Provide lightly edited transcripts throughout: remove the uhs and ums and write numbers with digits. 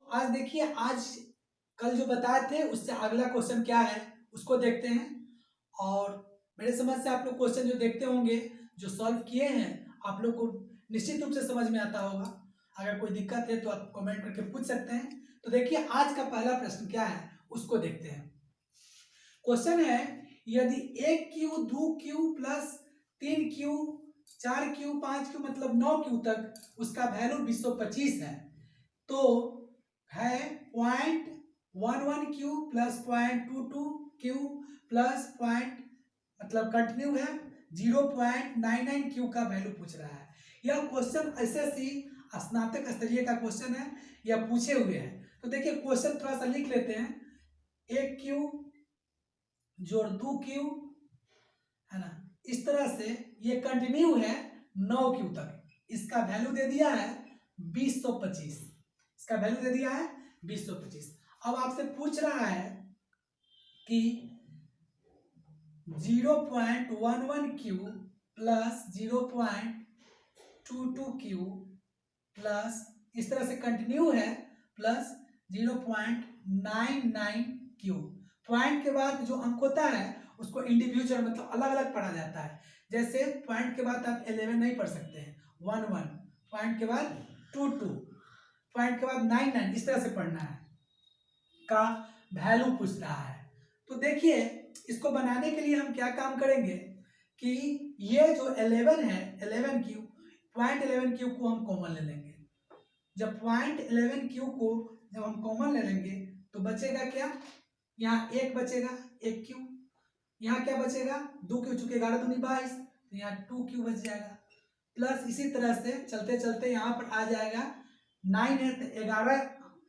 आज देखिए, आज कल जो बताए थे उससे अगला क्वेश्चन क्या है उसको देखते हैं। और मेरे समझ से आप लोग क्वेश्चन जो देखते होंगे, जो सॉल्व किए हैं, आप लोग को निश्चित रूप से समझ में आता होगा। अगर कोई दिक्कत है तो आप कमेंट करके पूछ सकते हैं। तो देखिए, आज का पहला प्रश्न क्या है उसको देखते हैं। क्वेश्चन है, यदि 1 Q 2 Q plus 3 Q 4 Q 5 Q मतलब 9 क्यू तक उसका वैल्यू 225 है, तो है 0.11 Q plus 0.22 Q plus point मतलब कंटिन्यू है 0.99 क्यू का वैल्यू पूछ रहा है। यह क्वेश्चन एसएससी स्नातक स्तरीय का क्वेश्चन है, यह पूछे हुए है। तो देखिए क्वेश्चन थोड़ा सा लिख लेते हैं। 1 क्यू जोड़ 2 क्यू है ना, इस तरह से ये कंटिन्यू है 9 क्यू तक। इसका वैल्यू दे दिया है 225। इसका वैल्यू दे दिया है 225। अब आपसे पूछ रहा है कि 0.11 क्यू प्लस 0.22 क्यू प्लस इस तरह से कंटिन्यू है प्लस 0.99 क्यू। पॉइंट के बाद जो अंक होता है उसको इंडिविजुअल मतलब अलग अलग पढ़ा जाता है। जैसे पॉइंट के बाद आप 11 नहीं पढ़ सकते हैं, 11 पॉइंट के बाद 22 पॉइंट के बाद 99 इस तरह से पढ़ना है। का वैल्यू पूछ रहा है। तो देखिए, इसको बनाने के लिए हम क्या काम करेंगे कि ये जो 11 है 11 क्यू, 0.11 क्यू को हम कॉमन ले लेंगे। जब 0.11 क्यू को जब हम कॉमन ले लेंगे तो बचेगा क्या, यहाँ 1 बचेगा 1 क्यू, यहाँ क्या बचेगा 2 क्यू, चूंकि 11 दूनी 22 तो यहाँ 2 क्यू बच जाएगा। प्लस इसी तरह से चलते चलते यहाँ पर आ जाएगा 9 है तो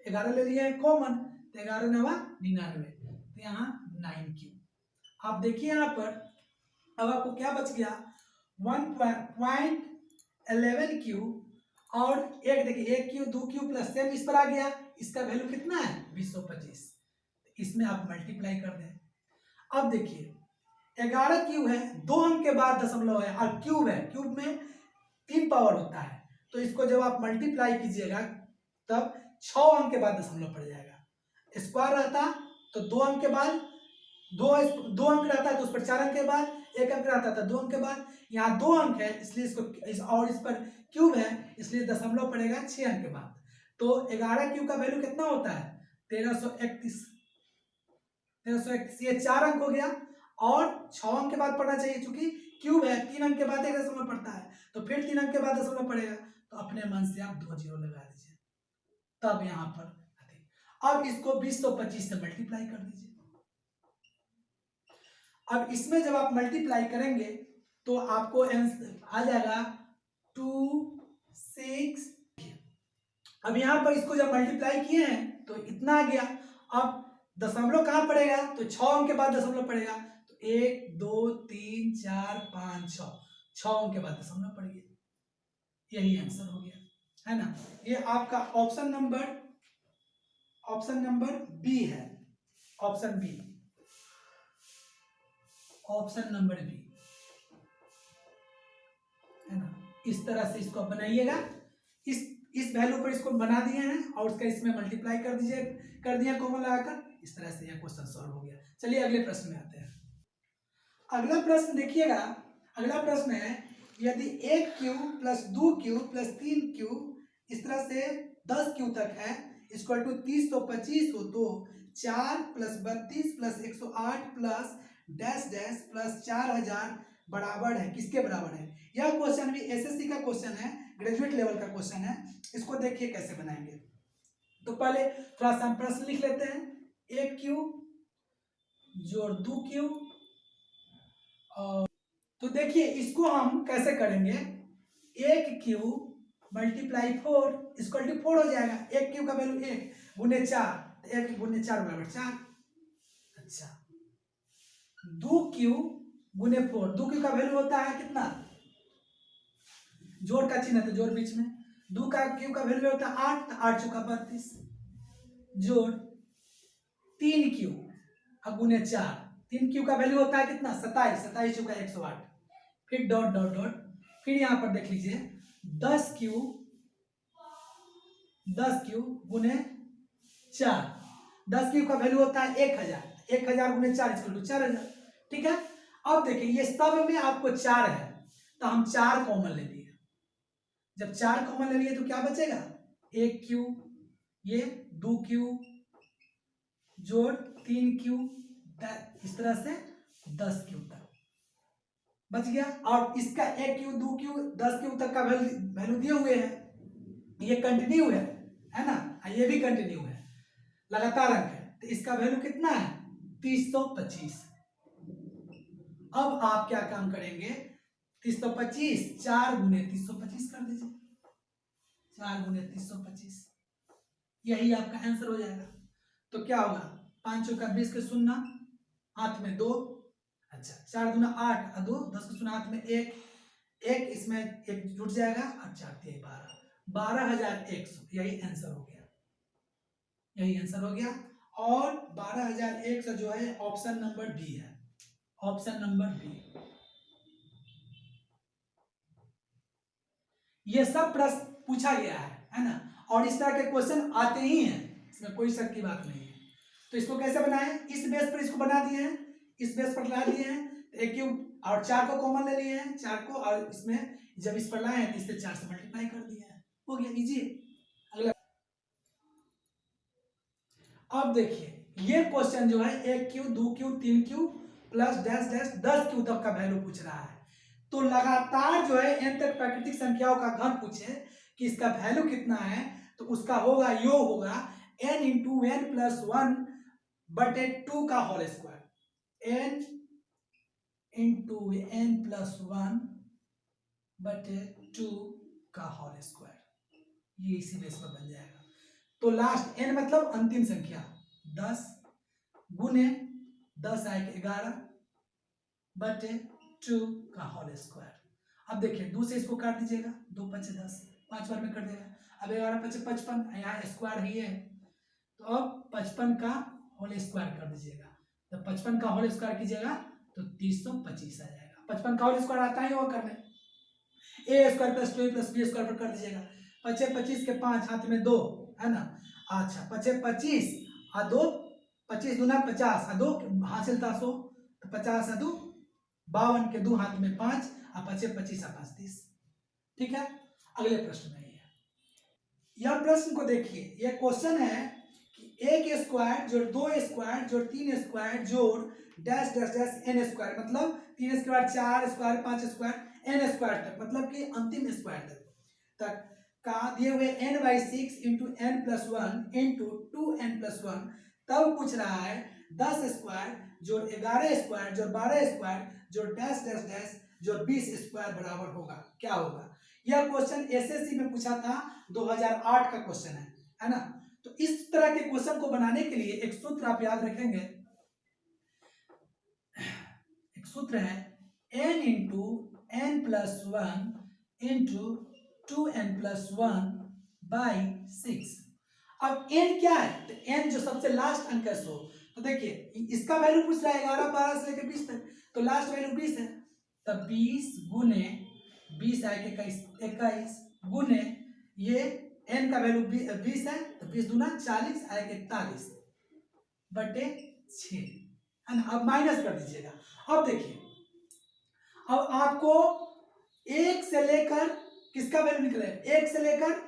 11 ले लिए कॉमन, तो 11 9 99, तो यहाँ 9 क्यू। आप देखिए यहाँ पर अब आपको क्या बच गया 1.11 क्यू और एक देखिए 1 क्यू 2 क्यू प्लस सेम इस पर आ गया, इसका वैल्यू कितना है 225। इसमें आप मल्टीप्लाई कर दें। अब देखिए 11 क्यू है, 2 अंक के बाद दशमलव है और क्यूब है, क्यूब में 3 पावर होता है, तो इसको जब आप मल्टीप्लाई कीजिएगा तब 6 अंक के बाद दशमलव पड़ जाएगा। स्क्वायर रहता तो 2 अंक के बाद दो अंक रहता है तो उस पर 4 अंक के बाद 1 अंक रहता था 2 अंक के बाद, यहाँ 2 अंक है इसलिए इसको और इस पर क्यूब है इसलिए दशमलव पड़ेगा 6 अंक के बाद। तो 11 क्यू का वैल्यू कितना होता है 1331। ये 4 अंक हो गया और 6 अंक के बाद पढ़ना चाहिए, चूंकि क्यूब है 3 अंक के बाद 1 दशमलव पड़ता है, तो फिर 3 अंक के बाद दशमलव पड़ेगा, तो अपने मन से आप 2 जीरो लगा दीजिए तब यहाँ पर। अब इसको 225 से मल्टीप्लाई कर दीजिए। अब इसमें जब आप मल्टीप्लाई करेंगे तो आपको आ जाएगा 2 6। अब यहाँ पर इसको जब मल्टीप्लाई किए हैं तो इतना आ गया। अब दशमलव कहाँ पड़ेगा तो 6 अंक के बाद दशमलव पड़ेगा, तो 1 2 3 4 5 6 अंक के बाद दशमलव पड़ गया। यही आंसर हो गया है ना। ये आपका ऑप्शन नंबर बी है, option B, option number B है ना। इस तरह से इसको बनाइएगा। इस वैल्यू पर इसको बना दिए हैं और उसका इसमें मल्टीप्लाई कर दिया कॉमन लगाकर। इस तरह से यह क्वेश्चन सॉल्व हो गया। चलिए अगले प्रश्न में आते हैं। अगला प्रश्न देखिएगा, अगला प्रश्न है यदि 1 Q plus 2 Q plus 3 Q इस तरह से 10 क्यू तक है इक्वल टू 325 हो, तो 4 plus 32 plus 108 plus dash dash plus 4000 बराबर है किसके बराबर है। यह क्वेश्चन भी एसएससी का क्वेश्चन है, ग्रेजुएट लेवल का क्वेश्चन है। इसको देखिए कैसे बनाएंगे। तो पहले थोड़ा सा प्रश्न लिख लेते हैं। 1 क्यू जोड़ 2 क्यू, और तो देखिए इसको हम कैसे करेंगे, 1 क्यू मल्टीप्लाई 4 इक्वल टू 4 हो जाएगा। 1 क्यू का वैल्यू 1 गुने 4, 1 गुने 4 बराबर 4। अच्छा 2 क्यू गुने 4, 2 क्यू का वैल्यू होता है कितना, जोड़ का चिन्ह है तो जोड़ बीच में, 2 का क्यू का वैल्यू होता है 8, 8 चौका 32 जोड़ 3 क्यू गुने 4, 3 क्यू का वैल्यू होता है कितना 27, 27 चौका 108, फिर डॉट डॉट डॉट, फिर यहां पर देख लीजिए 10 क्यू गुने 4। 10 क्यूब का वैल्यू होता है 1000। 1000 गुने 4 = 4000। ठीक है। अब देखिए ये सब में आपको 4 है तो हम 4 कॉमन ले लिए। जब 4 कॉमन ले लिए तो क्या बचेगा? 1 क्यूब, ये 2 क्यूब जोड़ 3 क्यूब, इस तरह से 10 क्यूब तक बच गया। और इसका 1 क्यूब, 2 क्यूब, 10 क्यूब तक का वैल्यू दिए हुए हैं। ये कंटिन्यू है ना, ये भी कंटिन्यू है, लगातार अंक है। तो इसका वैल्यू कितना है? 325। अब आप क्या काम करेंगे? 325 4 गुने 325 कर दीजिए। 4 गुने 325, यही आपका आंसर हो जाएगा। तो क्या होगा? 5 चौका 20 के शून्य, हाथ में 2, अच्छा 4 दूना 8 और 2 10 के शून्य, हाथ में 1, इसमें 1 जुट जाएगा और 4 3 12, 12100, यही आंसर हो गया। यही आंसर हो गया। और 12100 जो है ऑप्शन नंबर बी है। Option number B. ये सब प्रश्न पूछा गया है ना, और इस तरह के क्वेश्चन आते ही हैं, इसमें कोई शक की बात नहीं है। तो इसको कैसे बनाएं? इस बेस पर इसको बना दिए हैं, इस बेस पर ला दिए हैं, तो 1 क्यूब और 4 को कॉमन ले लिए हैं, 4 को, और इसमें जब इस पर लाए हैं तो इससे 4 से मल्टीप्लाई कर दिए हैं, हो गया इजी। अगला अब देखिए ये क्वेश्चन जो है 1 cube 2 cube 3 cube plus dash dash 10 cube तक का वैल्यू पूछ रहा है। तो लगातार जो है n तक प्राकृतिक संख्याओं का घन पूछे कि इसका वैल्यू कितना है, तो उसका होगा, योग होगा n इंटू एन प्लस 1 बटे 2 का whole square, n into n plus 1 बटे 2 का होल स्क्वायर, ये इसी बेस पर बन जाएगा। तो लास्ट n मतलब अंतिम संख्या 10 गुने 10 आएगा 11 बटे 2 का होल स्क्वायर। अब देखिए 2 से इसको काट दीजिएगा, 2 5 10, 5 बार में कट जाएगा। अब 11 5 55, यहाँ स्क्वायर ही है, तो अब 55 का होल स्क्वायर कर दीजिएगा। जब 55 का होल स्क्वायर कीजिएगा तो 325 आ जाएगा। 55 का होल स्क्वायर आता ही होगा करने, A square plus 2 plus B square पर कर दीजिएगा। 5 25 के 5, हाथ में 2 है ना, अच्छा 5 25 और 2, 25 दूना 50 और 2 हासिल था 100, तो 50 और 2 52 के 2, हाथ में 5 और 5 25 और 5 30। ठीक है। अगले प्रश्न में यह प्रश्न को देखिए, यह क्वेश्चन है कि 1 स्क्वायर जोड़ 2 स्क्वायर जोड़ 3 स्क्वायर जोड़ dash dash dash n square, मतलब 3 square 4 square 5 square n square तक, मतलब कि अंतिम स्क्वायर तक का दिए हुए n/6 into n plus 1 into 2n plus 1। तब पूछ रहा है 10 स्क्वायर जोड़ 11 स्क्वायर जोड़ 12 स्क्वायर जोड़ डैश डैश डैश जोड़ 20 स्क्वायर बराबर होगा, क्या होगा? यह क्वेश्चन एसएससी में पूछा था, 2008 का क्वेश्चन है ना। तो इस तरह के क्वेश्चन को बनाने के लिए एक सूत्र आप याद रखेंगे, एक सूत्र है n into n plus 1 into 2n plus 1 by 6। अब n क्या है? तो n जो सबसे लास्ट अंक है 100। तो देखिए इसका वैल्यू पूछ रहा है 11 12 से लेकर 20 तक, तो लास्ट वैल्यू 20 है, तब 20 गुने 20 आएगा 21 गुने ये n का वैल्यू 20 है, तो 20 दूना 40 आएगा 41 बटे 6 है ना। अब माइनस कर दीजिएगा। अब देखिए अब आपको 1 से लेकर किसका वैल्यू निकले, 1 से लेकर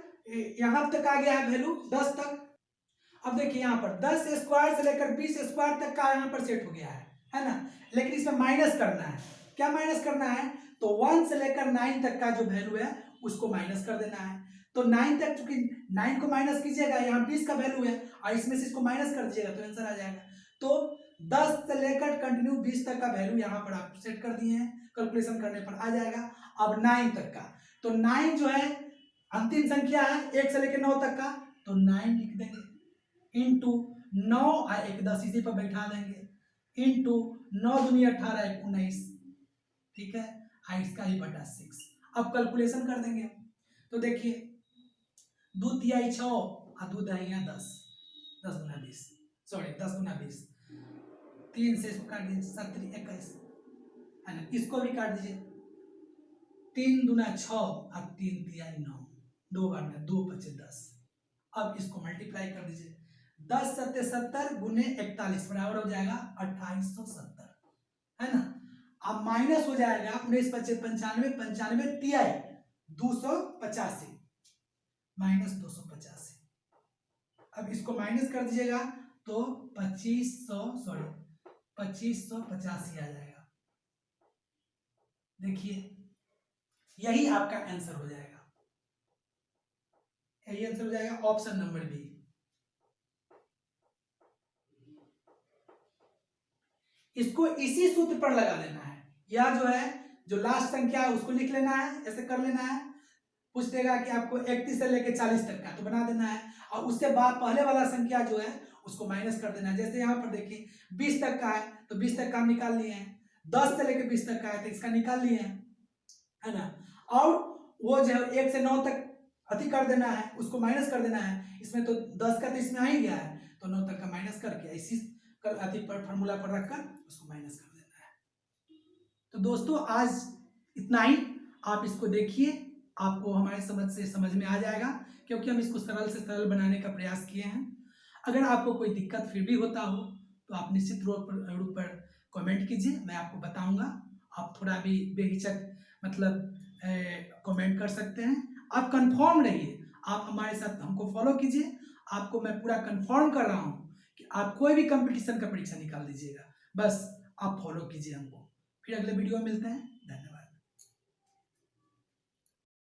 यहां तक आ गया है वैल्यू 10 तक। अब देखिए यहाँ पर 10 स्क्वायर से लेकर 20 स्क्वायर तक का यहाँ पर सेट हो गया है ना, लेकिन इसमें माइनस करना है। क्या माइनस करना है? तो 1 से लेकर 9 तक का जो वैल्यू है उसको माइनस कर देना है। तो 9 तक, चूंकि 9 को माइनस कीजिएगा, यहाँ 20 का वैल्यू है और इसमें से इसको माइनस कर दीजिएगा तो आंसर आ जाएगा। तो 10 से लेकर कंटिन्यू 20 तक का वैल्यू यहाँ पर आप सेट कर दिए हैं, कैलकुलेशन करने पर आ जाएगा। अब 9 तक का, तो 9 जो है अंतिम संख्या है 1 से लेकर 9 तक का, तो 9 लिख देंगे इंटू 9 और 1 10 इसी पर बैठा देंगे इंटू 9 दूनी 18 1 19, ठीक है, इसका ही बटा 6। अब कैलकुलेशन कर देंगे। तो देखिए 2 तिहाई 6 और 2 दहिया 10, 10 गुना 20, सॉरी 10 गुना 20, 3 से इसको काट दीजिए 7 3 21 है ना, इसको भी काट दीजिए, 3 दूना 6 और 3 तिहाई 9, 2 बार में 2 5 10। अब इसको मल्टीप्लाई कर दीजिए, 10 सत्ते 70 गुने 41 बराबर हो जाएगा 2870, है ना। अब माइनस हो जाएगा 19 पच्चे 95, 95 तिहाई 285 माइनस 285। अब इसको माइनस कर दीजिएगा तो 2585 आ जाएगा। देखिए यही आपका आंसर हो जाएगा, यही आंसर हो जाएगा ऑप्शन नंबर बी। इसको इसी सूत्र पर लगा लेना है, या जो है जो लास्ट संख्या है उसको लिख लेना है, ऐसे कर लेना है। पूछ देगा कि आपको 31 से लेकर 40 तक का, तो बना देना है, और उससे बाद पहले वाला संख्या जो है उसको माइनस कर देना है। जैसे यहाँ पर देखिए 20 तक का है तो 20 तक का हम निकाल लिए हैं, 10 से लेकर 20 तक का है तो इसका निकाल लिए हैं, है ना। और वो जो है 1 से 9 तक अति कर देना है, उसको माइनस कर देना है। इसमें तो 10 का तो इसमें आ ही गया है, तो 9 तक का माइनस करके इसी अति पर फॉर्मूला पर रखकर उसको माइनस कर देना है। तो दोस्तों आज इतना ही, आप इसको देखिए, आपको हमारे समझ में आ जाएगा, क्योंकि हम इसको सरल से सरल बनाने का प्रयास किए हैं। अगर आपको कोई दिक्कत फिर भी होता हो तो आप निश्चित रूप पर कमेंट कीजिए, मैं आपको बताऊंगा। आप थोड़ा भी बेहिचक मतलब कमेंट कर सकते हैं। आप कंफर्म रहिए, आप हमारे साथ हमको फॉलो कीजिए। आपको मैं पूरा कंफर्म कर रहा हूँ कि आप कोई भी कंपटीशन का परीक्षा निकाल दीजिएगा, बस आप फॉलो कीजिए हमको। फिर अगले वीडियो में मिलते हैं।